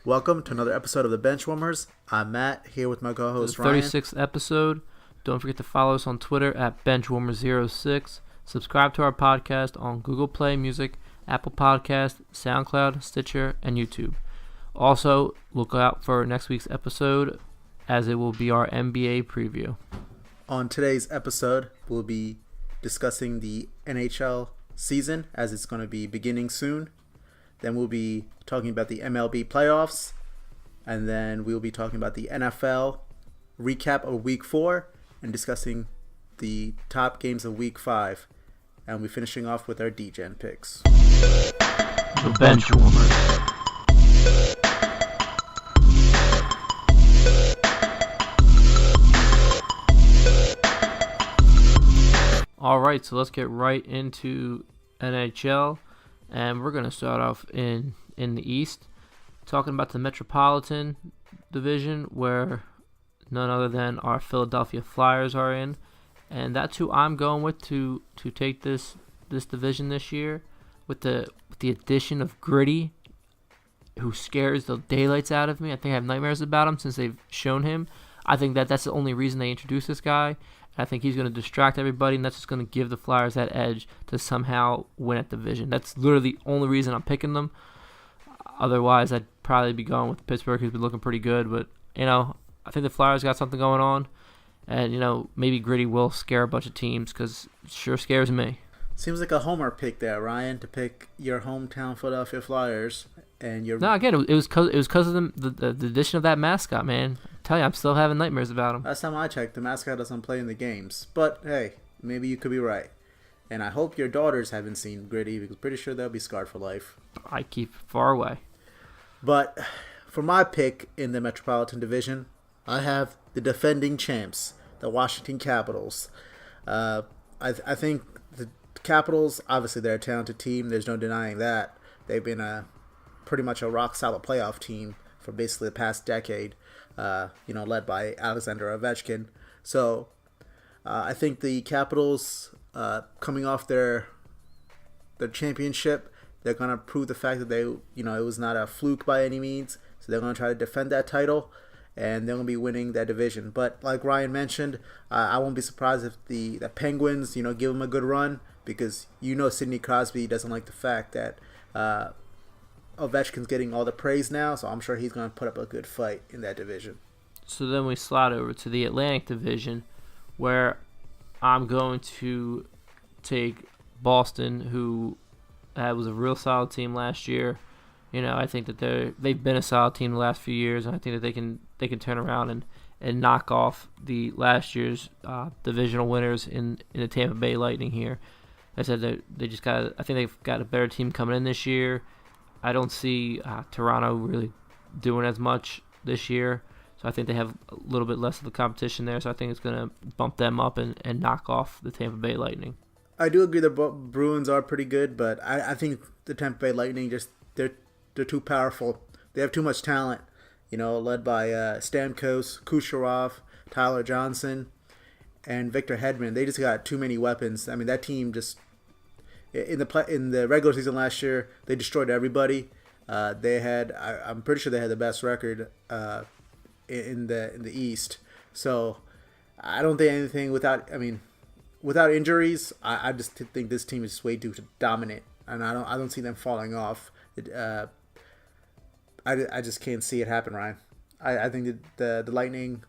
Welcome to another episode of the Benchwarmers. I'm Matt, here with my co-host Ryan. 36th episode. Don't forget to follow us on Twitter at Benchwarmers06. Subscribe to our podcast on Google Play Music, Apple Podcast, SoundCloud, Stitcher, and YouTube. Also, look out for next week's episode, as it will be our NBA preview. On today's episode, we'll be discussing the NHL season, as it's going to be beginning soon. Then we'll be talking about the MLB playoffs. And then we'll be talking about the NFL recap of Week 4 and discussing the top games of Week 5. And we'll be finishing off with our D-Gen picks. The Benchwarmers. All right, so let's get right into NHL. And we're going to start off in the East, talking about the Metropolitan Division, where none other than our Philadelphia Flyers are in. And that's who I'm going with to take this division this year, with the addition of Gritty, who scares the daylights out of me. I think I have nightmares about him since they've shown him. I think that's the only reason they introduced this guy. I think he's going to distract everybody, and that's just going to give the Flyers that edge to somehow win at division. That's literally the only reason I'm picking them. Otherwise, I'd probably be going with Pittsburgh, who's been looking pretty good. But, I think the Flyers got something going on. And, maybe Gritty will scare a bunch of teams, because it sure scares me. Seems like a homer pick there, Ryan, to pick your hometown Philadelphia Flyers. And your... No, again, it was because of the addition of that mascot, man. I tell you, I'm still having nightmares about him. Last time I checked, the mascot doesn't play in the games. But, hey, maybe you could be right. And I hope your daughters haven't seen Gritty, because I'm pretty sure they'll be scarred for life. I keep far away. But for my pick in the Metropolitan Division, I have the defending champs, the Washington Capitals. I think the Capitals, obviously they're a talented team. There's no denying that. They've been pretty much a rock-solid playoff team for basically the past decade, led by Alexander Ovechkin. So I think the Capitals, coming off their championship, they're going to prove the fact that it was not a fluke by any means. So they're going to try to defend that title, and they're going to be winning that division. But like Ryan mentioned, I won't be surprised if the Penguins, give them a good run, because Sidney Crosby doesn't like the fact that Ovechkin's getting all the praise now, so I'm sure he's going to put up a good fight in that division. So then we slide over to the Atlantic Division, where I'm going to take Boston, who was a real solid team last year. I think that they've been a solid team the last few years, and I think that they can turn around and knock off the last year's divisional winners in the Tampa Bay Lightning here. I said that I think they've got a better team coming in this year. I don't see Toronto really doing as much this year, so I think they have a little bit less of the competition there. So I think it's going to bump them up and knock off the Tampa Bay Lightning. I do agree the Bruins are pretty good, but I think the Tampa Bay Lightning they're too powerful. They have too much talent, led by Stamkos, Kucherov, Tyler Johnson, and Victor Hedman. They just got too many weapons. I mean, that team just in the regular season last year, they destroyed everybody. I'm pretty sure they had the best record in the East. So I don't think anything without injuries. I just think this team is way too dominant, and I don't see them falling off. I just can't see it happen, Ryan. I think that the Lightning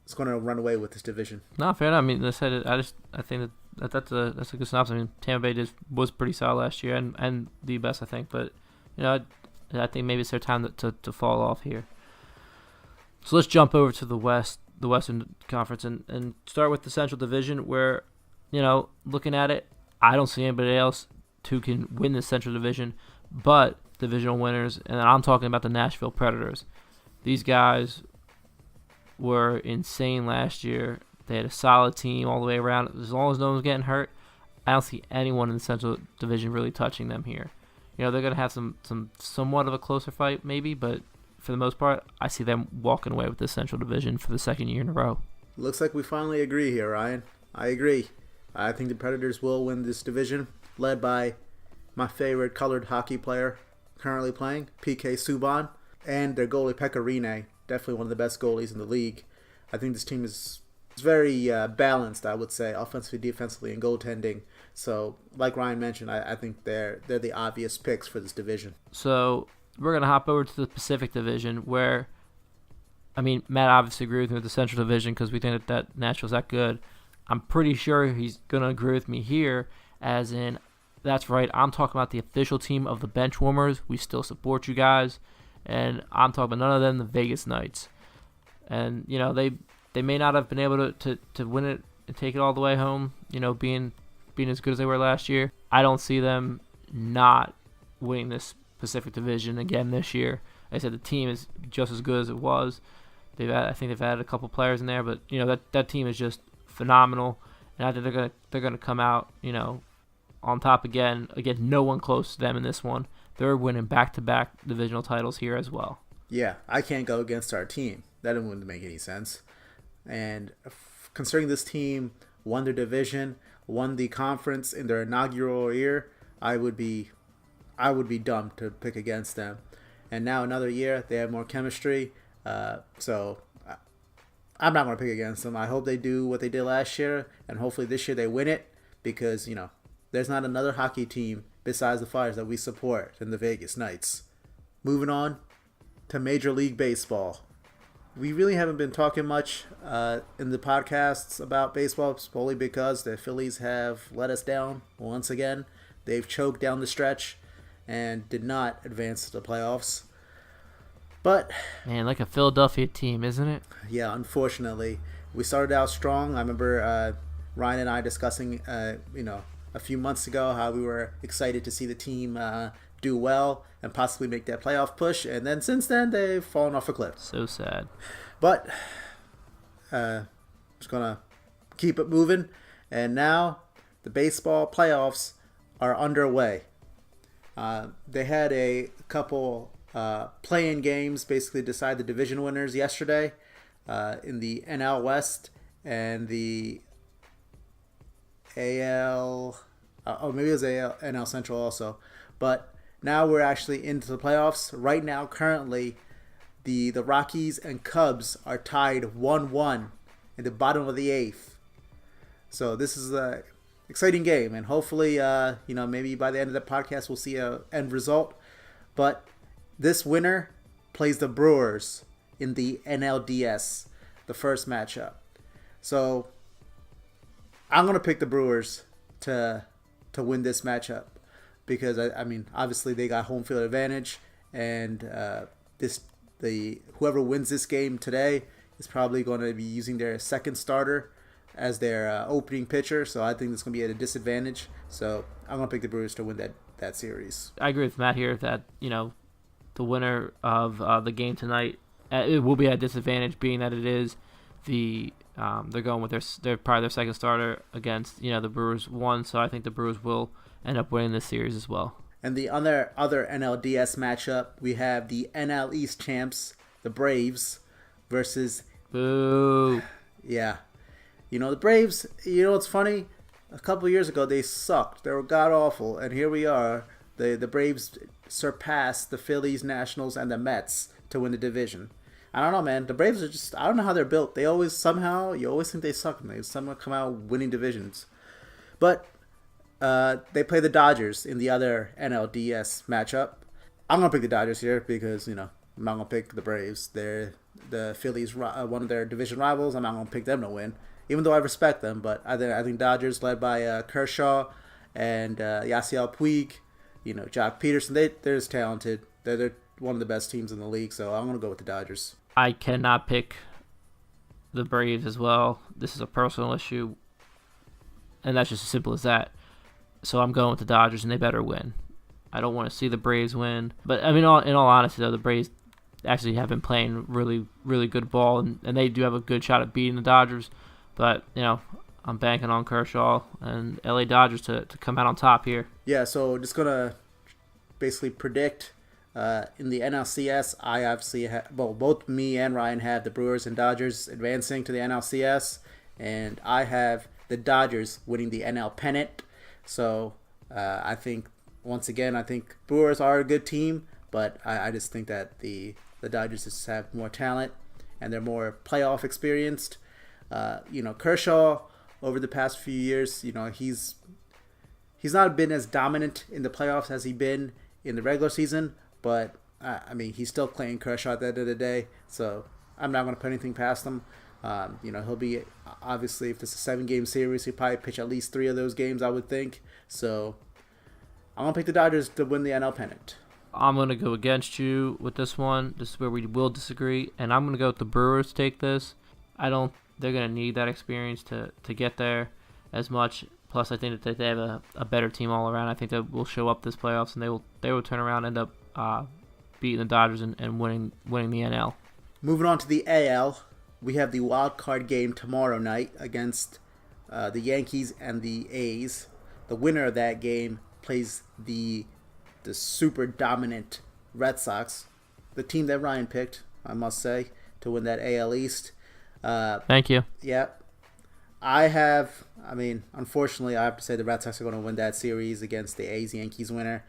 is going to run away with this division. No, fair enough. I mean, I think that's a good synopsis. I mean, Tampa Bay was pretty solid last year and the best, I think. But I think maybe it's their time to fall off here. So let's jump over to the Western Conference, and start with the Central Division, where looking at it, I don't see anybody else who can win the Central Division but divisional winners, and I'm talking about the Nashville Predators. These guys were insane last year. They had a solid team all the way around. As long as no one's getting hurt, I don't see anyone in the Central Division really touching them here. They're going to have somewhat of a closer fight maybe, but for the most part, I see them walking away with the Central Division for the second year in a row. Looks like we finally agree here, Ryan. I agree. I think the Predators will win this division, led by my favorite colored hockey player currently playing, PK Subban. and their goalie Pecorine, definitely one of the best goalies in the league. I think this team is very balanced, I would say, offensively, defensively, and goaltending. So, like Ryan mentioned, I think they're the obvious picks for this division. So we're gonna hop over to the Pacific Division, where, I mean, Matt obviously agreed with me with the Central Division because we think that Nashville's that good. I'm pretty sure he's gonna agree with me here, as in, that's right. I'm talking about the official team of the Benchwarmers. We still support you guys, and I'm talking about none of them, the Vegas Knights. And they may not have been able to win it and take it all the way home. Being as good as they were last year. I don't see them not winning this Pacific Division again this year. Like I said, the team is just as good as it was. I think they've added a couple players in there, but that team is just phenomenal, and I think they're gonna come out on top again. Again, no one close to them in this one. They're winning back-to-back divisional titles here as well. Yeah, I can't go against our team. That wouldn't make any sense. And considering this team won their division, won the conference in their inaugural year, I would be dumb to pick against them. And now another year, they have more chemistry. So I'm not going to pick against them. I hope they do what they did last year, and hopefully this year they win it, because there's not another hockey team besides the Flyers that we support than the Vegas Knights. Moving on to Major League Baseball. We really haven't been talking much in the podcasts about baseball, solely because the Phillies have let us down once again. They've choked down the stretch and did not advance to the playoffs. But man, like a Philadelphia team, isn't it? Yeah, unfortunately. We started out strong. I remember Ryan and I discussing, a few months ago how we were excited to see the team do well and possibly make that playoff push. And then since then, they've fallen off a cliff. So sad. But just going to keep it moving. And now the baseball playoffs are underway. They had a couple play-in games basically decide the division winners yesterday in the NL West and the AL. Maybe it was NL Central also. But now we're actually into the playoffs. Right now, currently, the Rockies and Cubs are tied 1-1 in the bottom of the 8th. So this is a exciting game, and hopefully, maybe by the end of the podcast we'll see a end result. But this winner plays the Brewers in the NLDS, the first matchup. So I'm gonna pick the Brewers to win this matchup, because I mean obviously they got home field advantage, and whoever wins this game today is probably going to be using their second starter as their opening pitcher. So I think it's going to be at a disadvantage. So I'm going to pick the Brewers to win that series. I agree with Matt here that the winner of the game tonight, it will be at a disadvantage, being that it is they're going with their probably their second starter against the Brewers won. So I think the Brewers will end up winning this series as well. And the other NLDS matchup, we have the NL East champs, the Braves, versus... Boo. Yeah. The Braves, it's funny? A couple of years ago, they sucked. They were god-awful. And here we are. The Braves surpassed the Phillies, Nationals, and the Mets to win the division. I don't know, man. The Braves are just... I don't know how they're built. They always you always think they suck, and they somehow come out winning divisions. But... they play the Dodgers in the other NLDS matchup. I'm going to pick the Dodgers here because, I'm not going to pick the Braves. They're the Phillies, one of their division rivals. I'm not going to pick them to win, even though I respect them. But I think Dodgers, led by Kershaw and Yasiel Puig, Jock Peterson, they're just talented. They're one of the best teams in the league, so I'm going to go with the Dodgers. I cannot pick the Braves as well. This is a personal issue, and that's just as simple as that. So I'm going with the Dodgers, and they better win. I don't want to see the Braves win. But, I mean, in all honesty, though, the Braves actually have been playing really, really good ball, and they do have a good shot at beating the Dodgers. But, I'm banking on Kershaw and LA Dodgers to come out on top here. Yeah, so just going to basically predict in the NLCS, I obviously both me and Ryan have the Brewers and Dodgers advancing to the NLCS, and I have the Dodgers winning the NL pennant. So I think, once again, Brewers are a good team, but I just think that the The Dodgers just have more talent and they're more playoff experienced. Kershaw over the past few years, he's not been as dominant in the playoffs as he's been in the regular season, but he's still Clayton Kershaw at the end of the day, so I'm not going to put anything past him. He'll be, obviously, if this is a 7-game series, he'll probably pitch at least 3 of those games, I would think. So I'm going to pick the Dodgers to win the NL pennant. I'm going to go against you with this one. This is where we will disagree, and I'm going to go with the Brewers to take this. They're going to need that experience to get there as much. Plus, I think that they have a better team all around. I think that will show up this playoffs, and they will turn around and end up beating the Dodgers and winning the NL. Moving on to the AL, we have the wild card game tomorrow night against the Yankees and the A's. The winner of that game plays the super dominant Red Sox, the team that Ryan picked, I must say, to win that AL East. Thank you. Yeah. Unfortunately, I have to say the Red Sox are going to win that series against the A's-Yankees winner.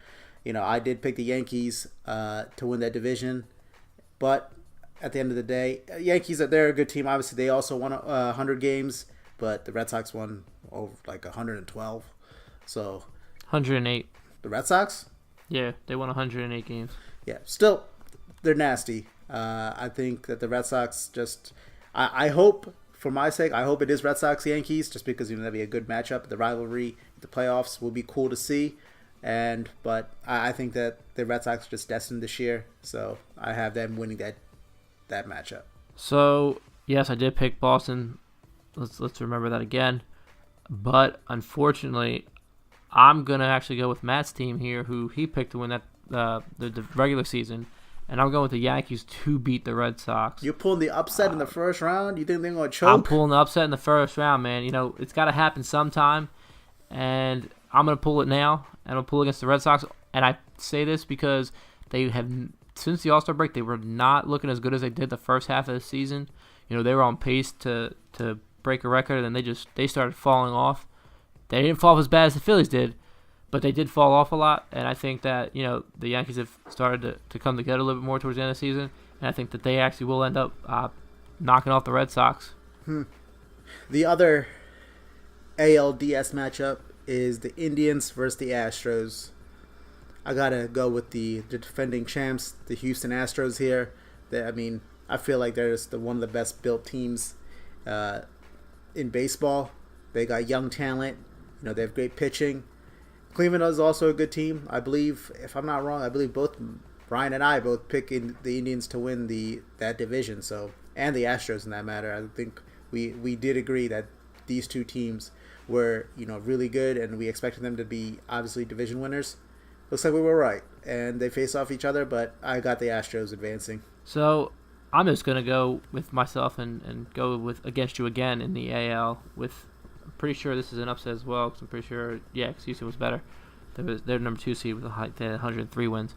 I did pick the Yankees to win that division, but at the end of the day, Yankees, they're a good team. Obviously, they also won 100 games, but the Red Sox won over 112. So 108. The Red Sox? Yeah, they won 108 games. Yeah, still, they're nasty. I think that the Red Sox I hope, for my sake, I hope it is Red Sox-Yankees, just because that'd be a good matchup. The rivalry, the playoffs will be cool to see. But I think that the Red Sox are just destined this year, so I have them winning that matchup. So, yes, I did pick Boston. Let's remember that again. But, unfortunately, I'm going to actually go with Matt's team here, who he picked to win that the regular season. And I'm going with the Yankees to beat the Red Sox. You're pulling the upset in the first round? You think they're going to choke? I'm pulling the upset in the first round, man. It's got to happen sometime. And I'm going to pull it now. And I'll pull against the Red Sox. And I say this because they have, since the All-Star break, they were not looking as good as they did the first half of the season. They were on pace to break a record, and they started falling off. They didn't fall off as bad as the Phillies did, but they did fall off a lot. And I think that, the Yankees have started to come together a little bit more towards the end of the season. And I think that they actually will end up knocking off the Red Sox. The other ALDS matchup is the Indians versus the Astros. I gotta go with the defending champs, the Houston Astros here. I feel like they're just one of the best built teams in baseball. They got young talent. They have great pitching. Cleveland is also a good team. I believe, if I'm not wrong, both Ryan and I both picking the Indians to win that division. So, and the Astros in that matter. I think we did agree that these two teams were really good, and we expected them to be obviously division winners. Looks like we were right, and they face off each other, but I got the Astros advancing. So I'm just gonna go with myself and go with against you again in the AL. I'm pretty sure this is an upset as well, because I'm pretty sure because Houston was better. They're number 2 seed with they had 103 wins.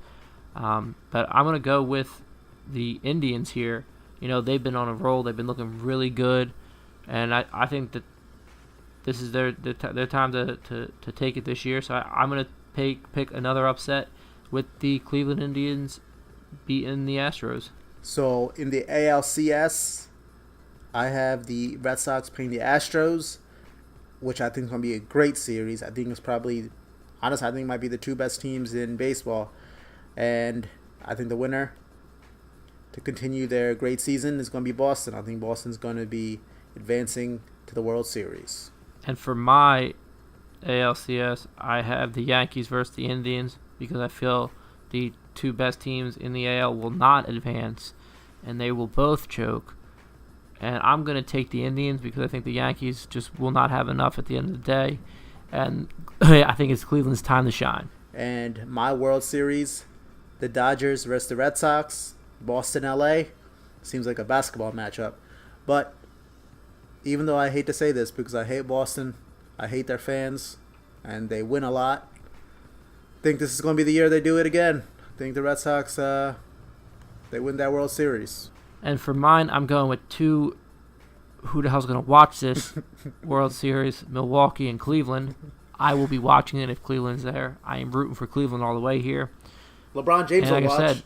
But I'm gonna go with the Indians here. They've been on a roll. They've been looking really good, and I think that this is their time to take it this year. So I'm going to pick another upset with the Cleveland Indians beating the Astros. So in the ALCS, I have the Red Sox playing the Astros, which I think is going to be a great series. I think it's probably, honestly, I think it might be the 2 best teams in baseball. And I think the winner to continue their great season is going to be Boston. I think Boston's going to be advancing to the World Series. And for my ALCS, I have the Yankees versus the Indians, because I feel the 2 best teams in the AL will not advance, and they will both choke. And I'm going to take the Indians because I think the Yankees just will not have enough at the end of the day. And I think it's Cleveland's time to shine. And my World Series, the Dodgers versus the Red Sox, Boston, LA. Seems like a basketball matchup. But even though I hate to say this because I hate Boston, I hate their fans, and they win a lot, I think this is going to be the year they do it again. I think the Red Sox, they win that World Series. And for mine, I'm going with 2. Who the hell's going to watch this World Series? Milwaukee and Cleveland. I will be watching it if Cleveland's there. I am rooting for Cleveland all the way here. LeBron James will watch.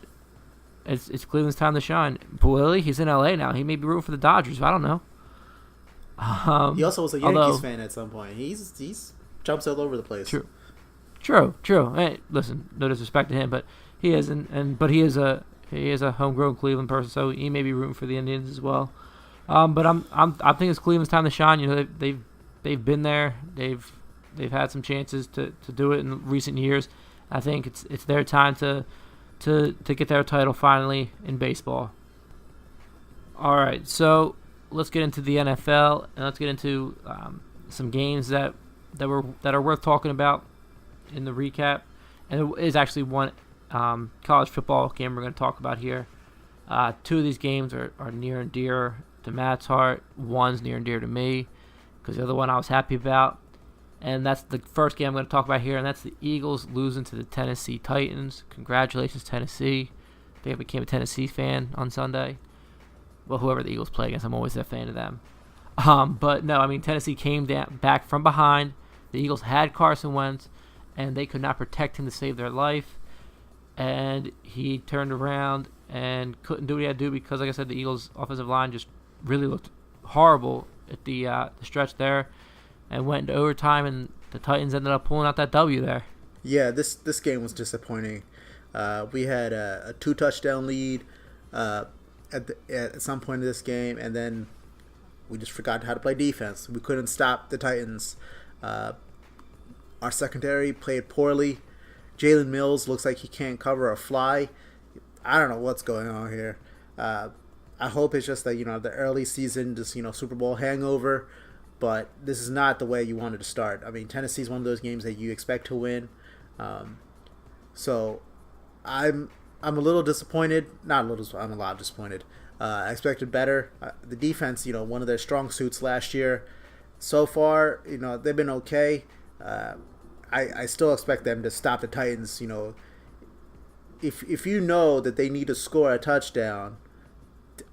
it's Cleveland's time to shine. Boyle, he's in LA now. He may be rooting for the Dodgers. I don't know. He also was a Yankees fan at some point. He's jumps all over the place. True. Hey, listen, no disrespect to him, but he is, but he is a homegrown Cleveland person, so he may be rooting for the Indians as well. But I think it's Cleveland's time to shine. You know, they've been there. They've had some chances to do it in recent years. I think it's their time to get their title finally in baseball. All right, so let's get into the NFL and let's get into some games that are worth talking about in the recap. And it is actually one college football game we're going to talk about here. Two of these games are near and dear to Matt's heart. One's near and dear to me because the other one I was happy about. And that's the first game I'm going to talk about here, and that's the Eagles losing to the Tennessee Titans. Congratulations, Tennessee. I think I became a Tennessee fan on Sunday. Well, whoever the Eagles play against, I'm always a fan of them. But no, I mean, Tennessee came back from behind. The Eagles had Carson Wentz, and they could not protect him to save their life. And he turned around and couldn't do what he had to do because, like I said, the Eagles' offensive line just really looked horrible at the stretch there. And went into overtime, and the Titans ended up pulling out that W there. Yeah, this game was disappointing. We had a 2-touchdown lead at some point in this game, and then we just forgot how to play defense. We couldn't stop the Titans. Our secondary played poorly. Jalen Mills looks like he can't cover a fly. I don't know what's going on here. I hope it's just that, the early season, just, Super Bowl hangover. But this is not the way you wanted to start. I mean, Tennessee's one of those games that you expect to win. So I'm a little disappointed. Not a little. I'm a lot disappointed. I expected better. The defense, one of their strong suits last year. So far, they've been okay. I still expect them to stop the Titans. If you know that they need to score a touchdown,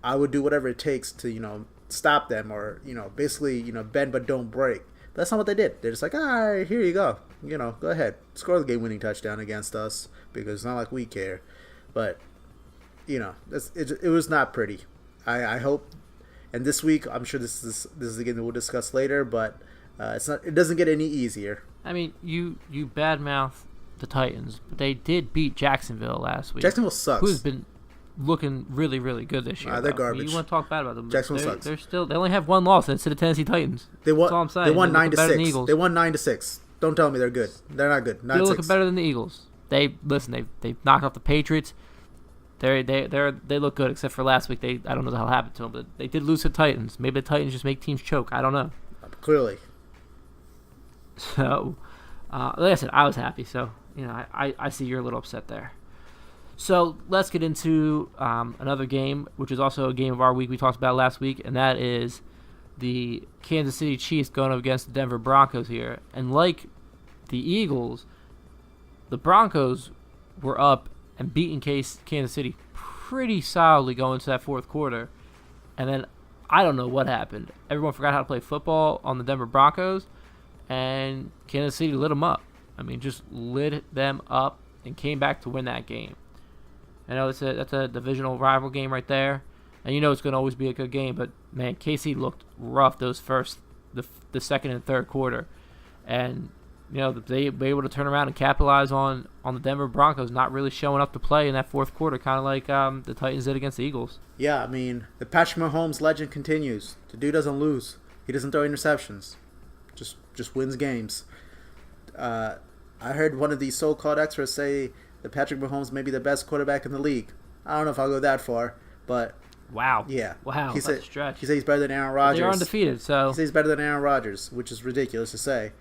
I would do whatever it takes to stop them, or basically bend but don't break. But that's not what they did. They're just like, all right, here you go, go ahead, score the game-winning touchdown against us, because it's not like we care. But it was not pretty. I hope, and this week I'm sure this is the game that we'll discuss later, but it doesn't get any easier. I mean, you badmouth the Titans, but they did beat Jacksonville last week. Jacksonville sucks. Who's been looking really, really good this year. They're garbage. I mean, you want to talk bad about them? Jacksonville sucks. They only have one loss, and it's to the Tennessee Titans. That's all I'm saying. They won 9-6. They won 9-6. Don't tell me they're good. They're not good. 9-6. They're looking better than the Eagles. They knocked off the Patriots. They look good, except for last week. I don't know the hell happened to them, but they did lose to the Titans. Maybe the Titans just make teams choke. I don't know. Clearly. So, like I said, I was happy. So I see you're a little upset there. So let's get into another game, which is also a game of our week we talked about last week, and that is the Kansas City Chiefs going up against the Denver Broncos here. And like the Eagles, the Broncos were up and beating Kansas City pretty solidly going into that fourth quarter. And then I don't know what happened. Everyone forgot how to play football on the Denver Broncos, and Kansas City lit them up. I mean, just lit them up and came back to win that game. I know that's a divisional rival game right there, and it's going to always be a good game. But man, KC looked rough the second and third quarter, and they were able to turn around and capitalize on the Denver Broncos not really showing up to play in that fourth quarter, kind of like the Titans did against the Eagles. Yeah, I mean, the Patrick Mahomes legend continues. The dude doesn't lose. He doesn't throw interceptions. Just wins games. I heard one of these so-called experts say that Patrick Mahomes may be the best quarterback in the league. I don't know if I'll go that far, but wow. Yeah. Wow, that's a stretch. He said he's better than Aaron Rodgers. They're undefeated, so... He said he's better than Aaron Rodgers, which is ridiculous to say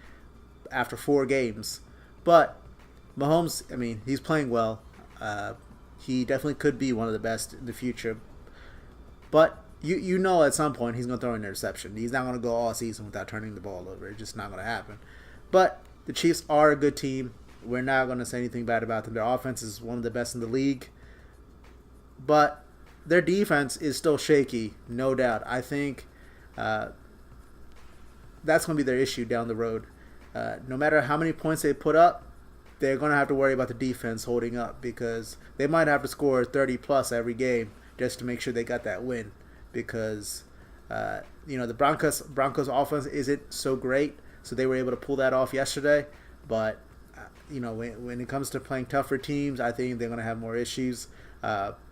after 4 games. But Mahomes, I mean, he's playing well. He definitely could be one of the best in the future. But at some point he's going to throw an interception. He's not going to go all season without turning the ball over. It's just not going to happen. But the Chiefs are a good team. We're not going to say anything bad about them. Their offense is one of the best in the league. But their defense is still shaky, no doubt. I think that's going to be their issue down the road. No matter how many points they put up, they're going to have to worry about the defense holding up because they might have to score 30 plus every game just to make sure they got that win because the Broncos offense isn't so great, so they were able to pull that off yesterday. But when it comes to playing tougher teams, I think they're going to have more issues.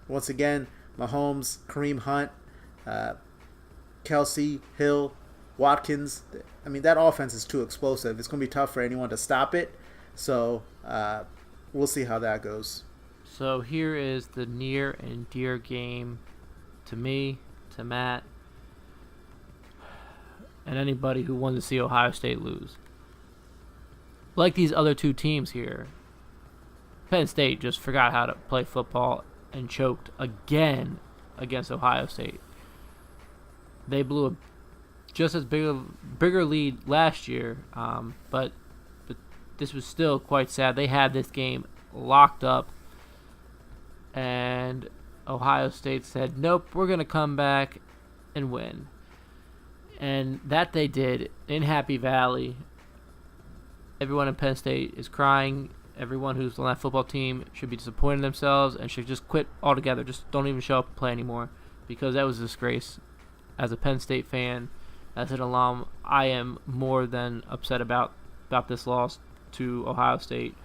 Once again, Mahomes, Kareem Hunt, Kelsey, Hill, Watkins. I mean, that offense is too explosive. It's going to be tough for anyone to stop it. So we'll see how that goes. So here is the near and dear game to me, to Matt, and anybody who wanted to see Ohio State lose. Like these other two teams here, Penn State just forgot how to play football and choked again against Ohio State. They blew a just as bigger lead last year, but this was still quite sad. They had this game locked up, and Ohio State said, nope, we're going to come back and win. And that they did in Happy Valley. Everyone in Penn State is crying. Everyone who's on that football team should be disappointed in themselves and should just quit altogether. Just don't even show up and play anymore because that was a disgrace. As a Penn State fan, as an alum, I am more than upset about this loss to Ohio State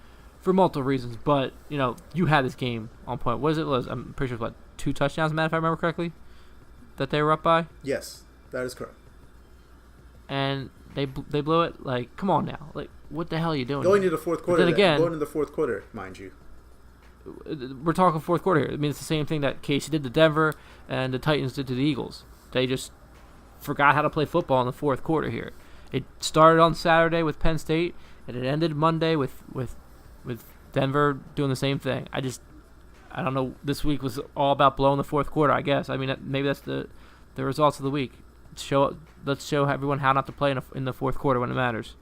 for multiple reasons. But, you had this game on point. What is it? I'm pretty sure it was, 2 touchdowns, Matt, if I remember correctly, that they were up by? Yes, that is correct. And they blew it. Like, come on now. Like, what the hell are you doing? Going into the fourth quarter. Going into the fourth quarter, mind you. We're talking fourth quarter here. I mean, it's the same thing that Casey did to Denver and the Titans did to the Eagles. They just forgot how to play football in the fourth quarter here. It started on Saturday with Penn State, and it ended Monday with Denver doing the same thing. I don't know. This week was all about blowing the fourth quarter, I guess. I mean, maybe that's the results of the week. Let's show everyone how not to play in the fourth quarter when it matters.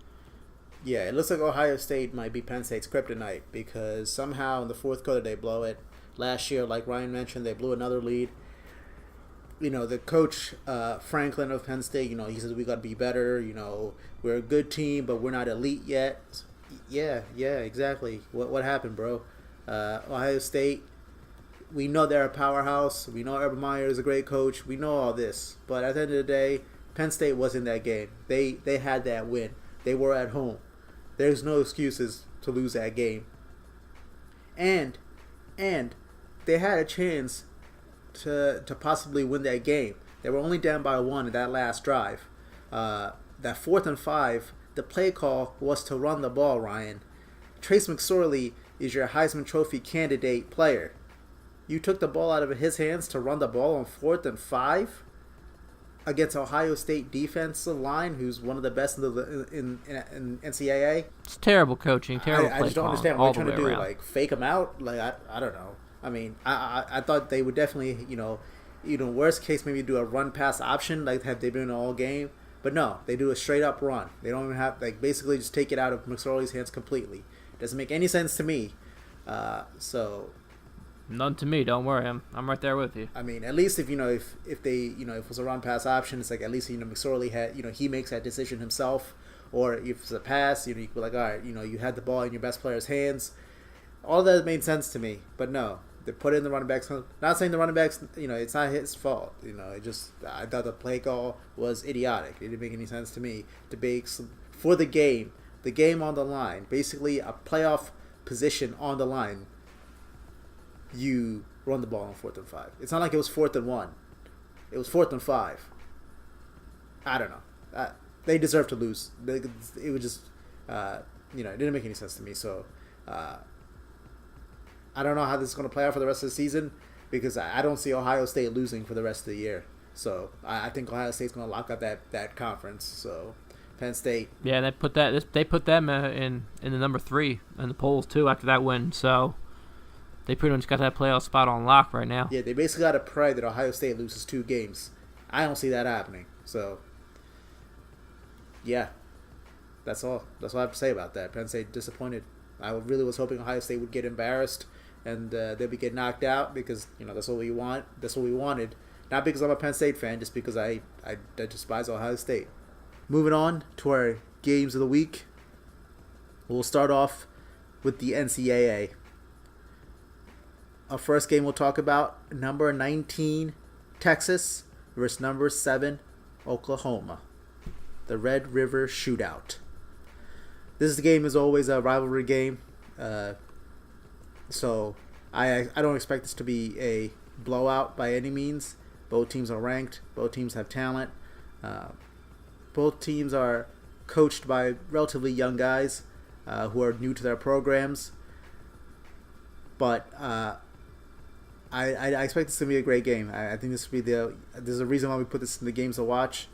Yeah, it looks like Ohio State might be Penn State's kryptonite because somehow in the fourth quarter they blow it. Last year, like Ryan mentioned, they blew another lead. The coach, Franklin of Penn State, he says we got to be better. We're a good team, but we're not elite yet. Yeah, exactly. What happened, bro? Ohio State, we know they're a powerhouse. We know Urban Meyer is a great coach. We know all this. But at the end of the day, Penn State was in that game. They had that win. They were at home. There's no excuses to lose that game. And they had a chance to possibly win that game. They were only down by 1 in that last drive. That 4th and 5, the play call was to run the ball, Ryan. Trace McSorley is your Heisman Trophy candidate player. You took the ball out of his hands to run the ball on 4th and 5 against Ohio State defensive line, who's one of the best in NCAA. It's terrible coaching, terrible play I just don't understand what you're trying to do. Around. Like, fake them out? Like, I don't know. I mean, I thought they would definitely, worst case, maybe do a run-pass option, like have they been all game. But no, they do a straight-up run. They don't even have, basically just take it out of McSorley's hands completely. Doesn't make any sense to me. So... None to me. Don't worry. I'm right there with you. I mean, at least if it was a run pass option, it's like at least McSorley had he makes that decision himself, or if it's a pass, you could be like, all right, you had the ball in your best player's hands. All that made sense to me, but no, they put it in the running backs. Not saying the running backs, it's not his fault. I thought the play call was idiotic. It didn't make any sense to me. For the game on the line, basically a playoff position on the line. You run the ball on 4th and 5. It's not like it was 4th and 1. It was 4th and 5. I don't know. They deserve to lose. It was just, it didn't make any sense to me. So, I don't know how this is going to play out for the rest of the season because I don't see Ohio State losing for the rest of the year. So, I think Ohio State's going to lock up that conference. So, Penn State. Yeah, they put them in the number 3 in the polls too after that win. So. They pretty much got that playoff spot on lock right now. Yeah, they basically got to pray that Ohio State loses 2 games. I don't see that happening. So, yeah, that's all. That's all I have to say about that. Penn State disappointed. I really was hoping Ohio State would get embarrassed and they'd get knocked out because that's what we want. That's what we wanted. Not because I'm a Penn State fan, just because I despise Ohio State. Moving on to our games of the week. We'll start off with the NCAA. Our first game we'll talk about, number 19 Texas versus number 7 Oklahoma. The Red River Shootout. This game is always a rivalry game, so I don't expect this to be a blowout by any means. Both teams are ranked. Both teams have talent. Both teams are coached by relatively young guys who are new to their programs. But I expect this to be a great game. I think this will be there's a reason why we put this in the games to watch.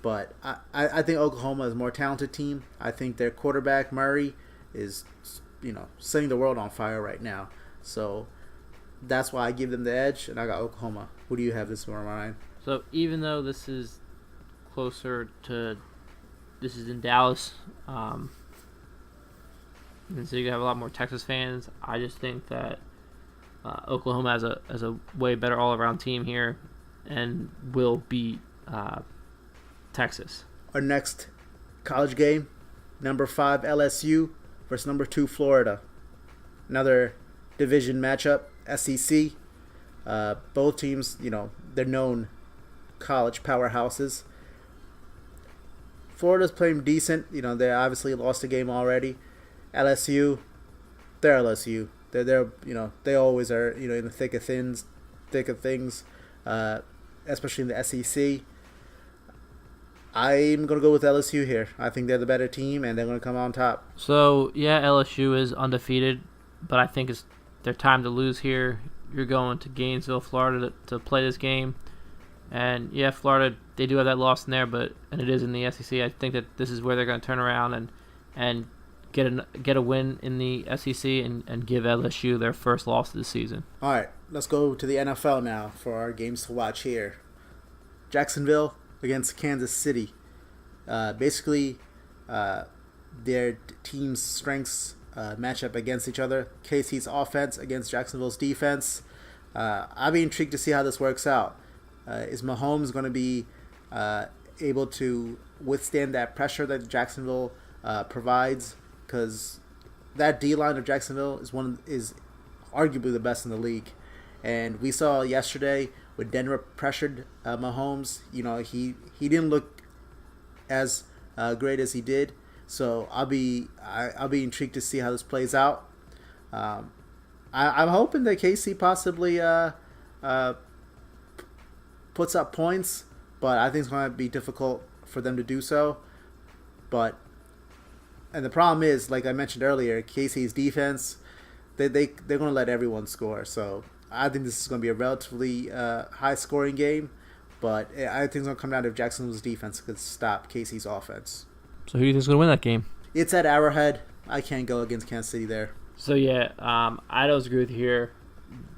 But I think Oklahoma is a more talented team. I think their quarterback, Murray, is, setting the world on fire right now. So that's why I give them the edge, and I got Oklahoma. Who do you have this one, Ryan? So even though this is in Dallas, and so you have a lot more Texas fans, I just think that Oklahoma has a way better all-around team here and will beat Texas. Our next college game, number 5 LSU versus number 2 Florida. Another division matchup, SEC. Both teams, they're known college powerhouses. Florida's playing decent. They obviously lost a game already. LSU, they're LSU. They're they always are in the thick of things, especially in the SEC. I'm going to go with LSU here. I think they're the better team, and they're going to come on top. So, yeah, LSU is undefeated, but I think it's their time to lose here. You're going to Gainesville, Florida to play this game. And, yeah, Florida, they do have that loss in there, and it is in the SEC. I think that this is where they're going to turn around and get a win in the SEC and give LSU their first loss of the season. All right, let's go to the NFL now for our games to watch here. Jacksonville against Kansas City. Basically, their team's strengths match up against each other. KC's offense against Jacksonville's defense. I'll be intrigued to see how this works out. Is Mahomes going to be able to withstand that pressure that Jacksonville provides? Because that D-line of Jacksonville is arguably the best in the league. And we saw yesterday when Denver pressured Mahomes, he didn't look as great as he did. So I'll be intrigued to see how this plays out. I'm hoping that KC possibly puts up points, but I think it's going to be difficult for them to do so. And the problem is, like I mentioned earlier, KC's defense, they're going to let everyone score. So I think this is going to be a relatively high-scoring game, but I think it's going to come down to if Jacksonville's defense could stop KC's offense. So who do you think is going to win that game? It's at Arrowhead. I can't go against Kansas City there. So, yeah, I don't agree with you here.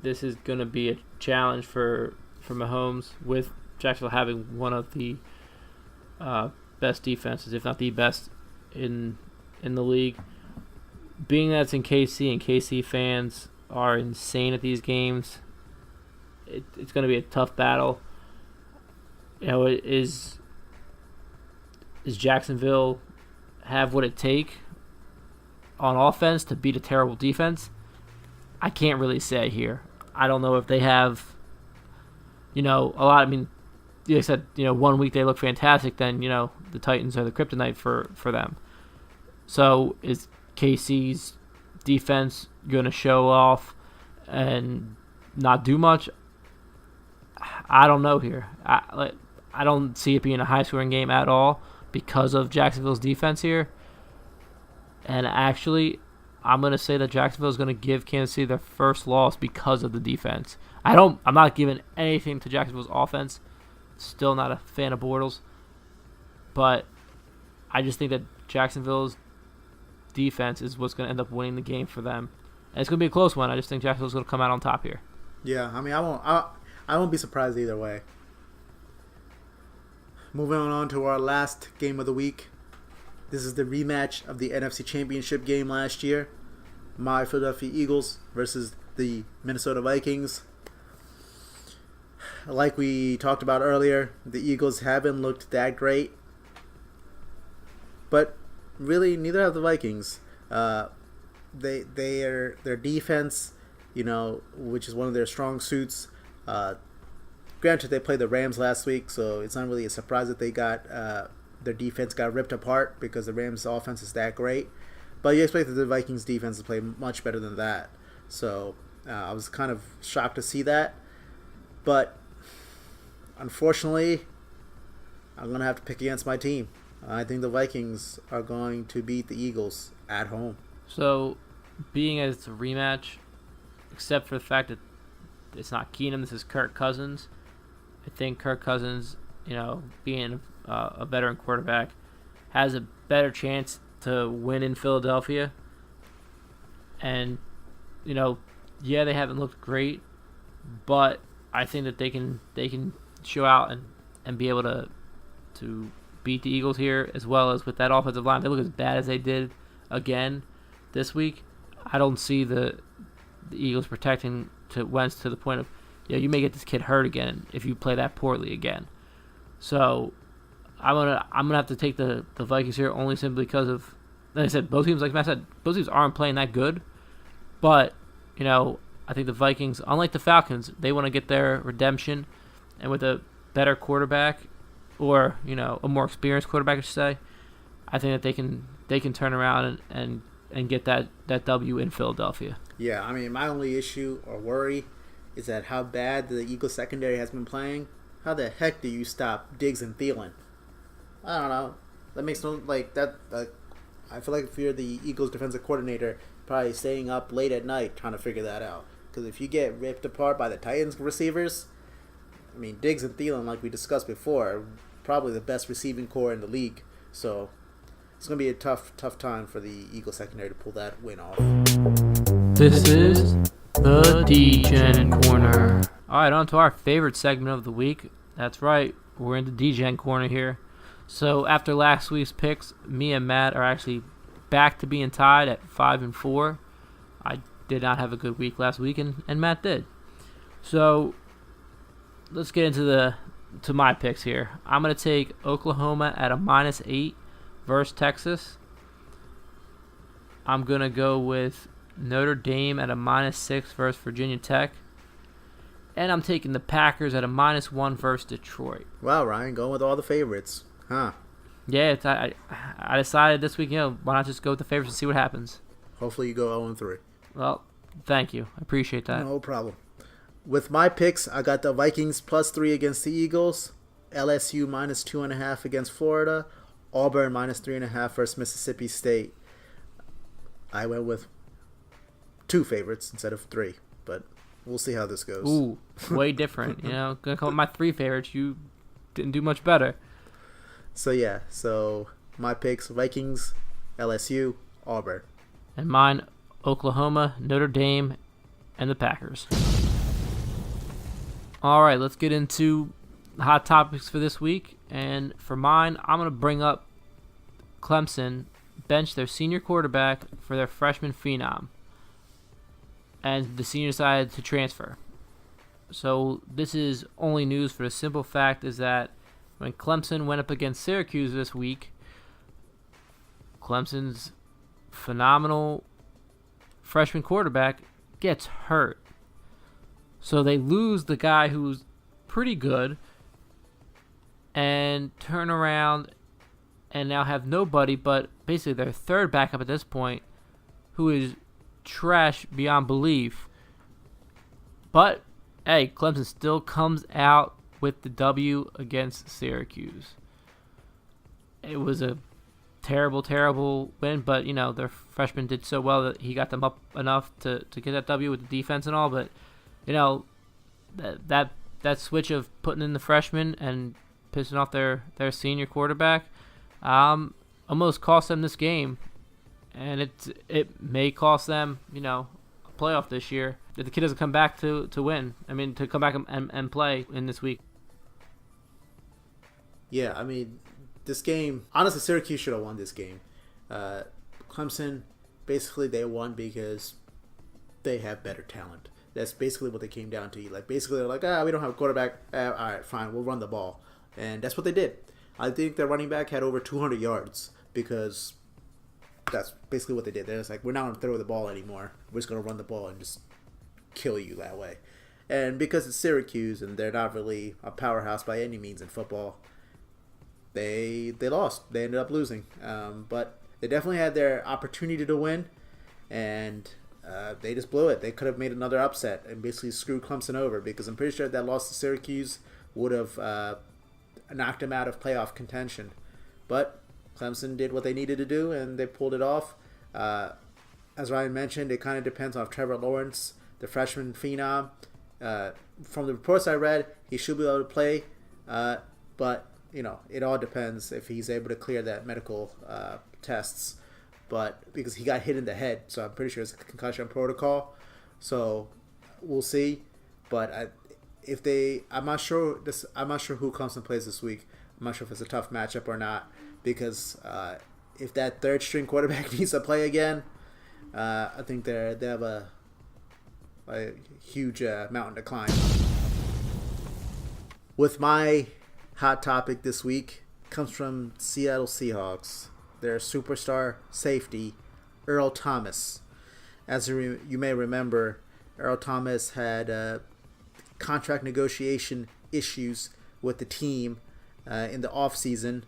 This is going to be a challenge for Mahomes, with Jacksonville having one of the best defenses, if not the best in the league. Being that it's in KC and KC fans are insane at these games, it's going to be a tough battle. Is Jacksonville have what it take on offense to beat a terrible defense? I can't really say here. I don't know if they have, a lot. I mean, like I said, 1 week they look fantastic, then, the Titans are the kryptonite for them. So is KC's defense going to show off and not do much? I don't know here. I don't see it being a high-scoring game at all because of Jacksonville's defense here. And actually, I'm going to say that Jacksonville is going to give Kansas City their first loss because of the defense. I'm not giving anything to Jacksonville's offense. Still not a fan of Bortles. But I just think that Jacksonville's defense is what's going to end up winning the game for them. And it's going to be a close one. I just think Jacksonville's going to come out on top here. Yeah, I mean, I won't be surprised either way. Moving on to our last game of the week. This is the rematch of the NFC Championship game last year. My Philadelphia Eagles versus the Minnesota Vikings. Like we talked about earlier, the Eagles haven't looked that great. But really, neither have the Vikings. their defense, which is one of their strong suits. Granted, they played the Rams last week, so it's not really a surprise that they got their defense got ripped apart because the Rams' offense is that great. But you expected the Vikings' defense to play much better than that. So I was kind of shocked to see that. But unfortunately, I'm going to have to pick against my team. I think the Vikings are going to beat the Eagles at home. So, being as it's a rematch, except for the fact that it's not Keenum, this is Kirk Cousins. I think Kirk Cousins, being a veteran quarterback, has a better chance to win in Philadelphia. And, they haven't looked great, but I think that they can show out and be able to beat the Eagles here, as well as with that offensive line. They look as bad as they did again this week. I don't see the Eagles protecting to Wentz to the point of, you may get this kid hurt again if you play that poorly again. So I'm gonna have to take the Vikings here only simply because of, like I said, both teams, like Matt said, both teams aren't playing that good. But I think the Vikings, unlike the Falcons, they want to get their redemption, and with a better quarterback, or a more experienced quarterback, I should say, I think that they can turn around and get that W in Philadelphia. Yeah, I mean, my only issue or worry is that how bad the Eagles secondary has been playing. How the heck do you stop Diggs and Thielen? I don't know. That makes no that. I feel like if you're the Eagles defensive coordinator, probably staying up late at night trying to figure that out. Because if you get ripped apart by the Titans receivers, I mean, Diggs and Thielen, like we discussed before, are probably the best receiving core in the league. So it's going to be a tough time for the Eagles secondary to pull that win off. This is the D-Gen Corner. All right, on to our favorite segment of the week. That's right, we're in the D-Gen Corner here. So after last week's picks, me and Matt are actually back to being tied at 5-4. I did not have a good week last week, and Matt did. So let's get into my picks here. I'm going to take Oklahoma at a -8 versus Texas. I'm going to go with Notre Dame at a -6 versus Virginia Tech. And I'm taking the Packers at a -1 versus Detroit. Wow, Ryan, going with all the favorites. Huh. Yeah, I decided this week, why not just go with the favorites and see what happens. Hopefully you go 0-3. Well, thank you. I appreciate that. No problem. With my picks, I got the Vikings +3 against the Eagles, LSU -2.5 against Florida, Auburn -3.5 versus Mississippi State. I went with 2 favorites instead of 3, but we'll see how this goes. Ooh, way different. Gonna come with my 3 favorites. You didn't do much better. So my picks: Vikings, LSU, Auburn. And mine: Oklahoma, Notre Dame, and the Packers. All right, let's get into the hot topics for this week. And for mine, I'm going to bring up Clemson benched their senior quarterback for their freshman phenom. And the senior decided to transfer. So this is only news for the simple fact is that when Clemson went up against Syracuse this week, Clemson's phenomenal freshman quarterback gets hurt. So they lose the guy who's pretty good and turn around and now have nobody but basically their third backup at this point, who is trash beyond belief. But, hey, Clemson still comes out with the W against Syracuse. It was a terrible, terrible win, but, their freshman did so well that he got them up enough to get that W with the defense and all, but, that switch of putting in the freshman and pissing off their senior quarterback almost cost them this game, and it may cost them, a playoff this year if the kid doesn't come back to win. I mean, to come back and play in this week. Yeah, I mean, this game, honestly, Syracuse should have won this game. Clemson, basically, they won because they have better talent. That's basically what they came down to. Basically, they're like, we don't have a quarterback. All right, fine, we'll run the ball. And that's what they did. I think their running back had over 200 yards because that's basically what they did. They're just like, we're not going to throw the ball anymore. We're just going to run the ball and just kill you that way. And because it's Syracuse and they're not really a powerhouse by any means in football, they lost. They ended up losing. But they definitely had their opportunity to win, and they just blew it. They could have made another upset and basically screwed Clemson over, because I'm pretty sure that loss to Syracuse would have knocked them out of playoff contention. But Clemson did what they needed to do, and they pulled it off. As Ryan mentioned, it kind of depends on Trevor Lawrence, the freshman phenom. From the reports I read, he should be able to play, but it all depends if he's able to clear that medical tests. But because he got hit in the head, so I'm pretty sure it's a concussion protocol. So we'll see. But I'm not sure who Clemson plays this week. I'm not sure if it's a tough matchup or not, because if that third string quarterback needs to play again, I think they have a huge mountain to climb. With my hot topic this week comes from Seattle Seahawks. Their superstar safety, Earl Thomas. As you may remember, Earl Thomas had contract negotiation issues with the team in the offseason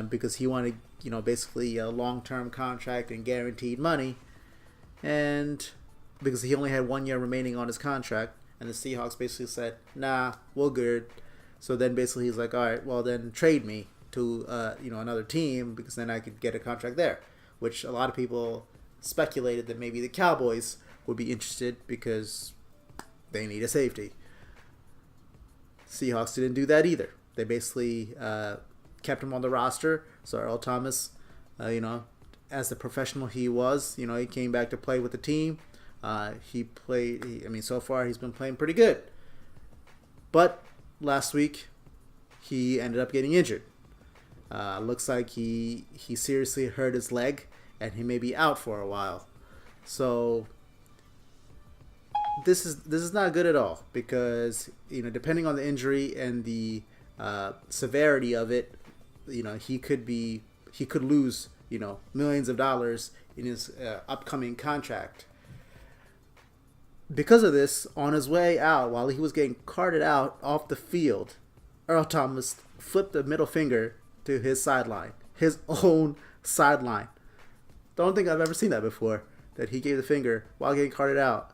because he wanted, basically a long-term contract and guaranteed money. And because he only had 1 year remaining on his contract, and the Seahawks basically said, nah, we're good. So then basically he's like, all right, well then trade me to another team, because then I could get a contract there, which a lot of people speculated that maybe the Cowboys would be interested because they need a safety. Seahawks didn't do that either. They basically kept him on the roster. So Earl Thomas, as the professional he was, he came back to play with the team. So far he's been playing pretty good. But last week he ended up getting injured. Looks like he seriously hurt his leg, and he may be out for a while. So this is not good at all, because depending on the injury and the severity of it, he could lose millions of dollars in his upcoming contract. Because of this, on his way out, while he was getting carted out off the field, Earl Thomas flipped the middle finger to his sideline, his own sideline. Don't think I've ever seen that before, that he gave the finger while getting carted out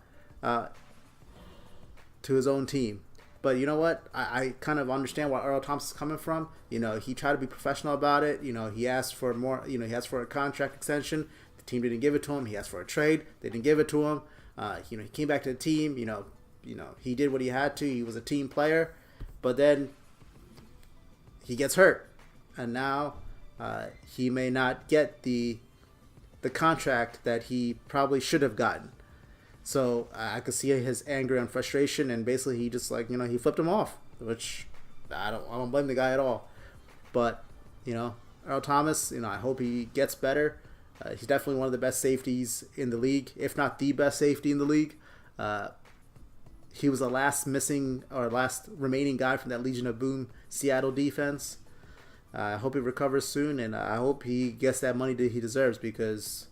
to his own team. But you know what? I kind of understand where Earl Thomas is coming from. He tried to be professional about it. He asked for more. He asked for a contract extension. The team didn't give it to him. He asked for a trade. They didn't give it to him. He came back to the team. He did what he had to. He was a team player. But then he gets hurt, and now he may not get the contract that he probably should have gotten. So I could see his anger and frustration, and basically he just he flipped him off, which I don't blame the guy at all. But Earl Thomas, I hope he gets better. He's definitely one of the best safeties in the league, if not the best safety in the league. He was the last remaining guy from that Legion of Boom Seattle defense. I hope he recovers soon, and I hope he gets that money that he deserves, because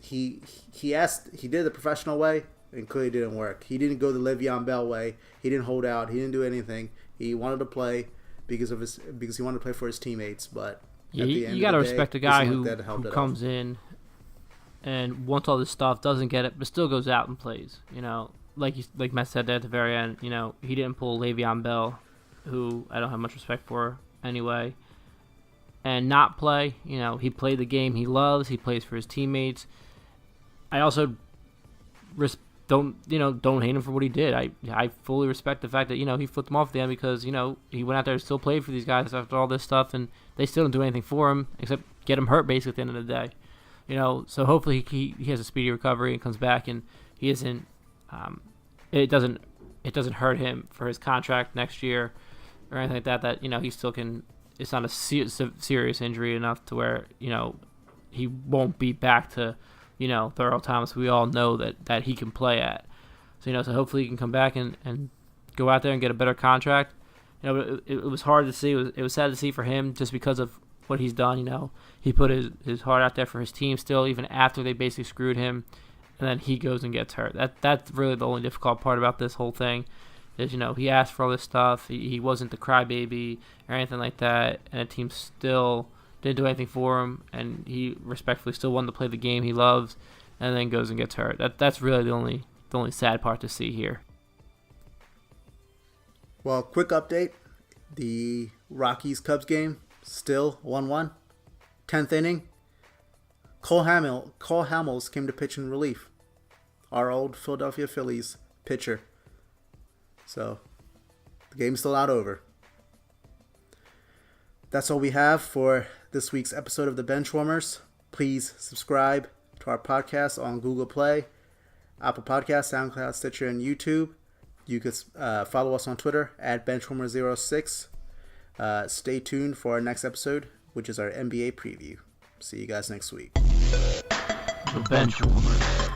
he did it the professional way, and clearly didn't work. He didn't go the Le'Veon Bell way. He didn't hold out. He didn't do anything. He wanted to play because he wanted to play for his teammates. But you got to respect a guy who comes in and once all this stuff doesn't get it, but still goes out and plays. Like Matt said there at the very end. He didn't pull Le'Veon Bell, who I don't have much respect for anyway, and not play. He played the game he loves. He plays for his teammates. I also don't hate him for what he did. I fully respect the fact that he flipped them off at the end, because he went out there and still played for these guys after all this stuff, and they still didn't do anything for him except get him hurt basically at the end of the day. So hopefully he has a speedy recovery and comes back, and he isn't. It doesn't hurt him for his contract next year or anything like that. That he still can. It's not a serious injury enough to where he won't be back to the Earl Thomas we all know that he can play at. So so hopefully he can come back and go out there and get a better contract. It was hard to see. It was sad to see for him, just because of what he's done. He put his heart out there for his team still, even after they basically screwed him, and then he goes and gets hurt. That's really the only difficult part about this whole thing. Is he asked for all this stuff. He wasn't the crybaby or anything like that, and the team still didn't do anything for him, and he respectfully still wanted to play the game he loves, and then goes and gets hurt. That's really the only sad part to see here. Well, quick update: the Rockies-Cubs game still 1-1. 10th inning. Cole Hamels came to pitch in relief. Our old Philadelphia Phillies pitcher. So, the game's still not over. That's all we have for this week's episode of the Benchwarmers. Please subscribe to our podcast on Google Play, Apple Podcasts, SoundCloud, Stitcher, and YouTube. You can follow us on Twitter at Benchwarmer06. Stay tuned for our next episode, which is our NBA preview. See you guys next week. The Benchwarmers.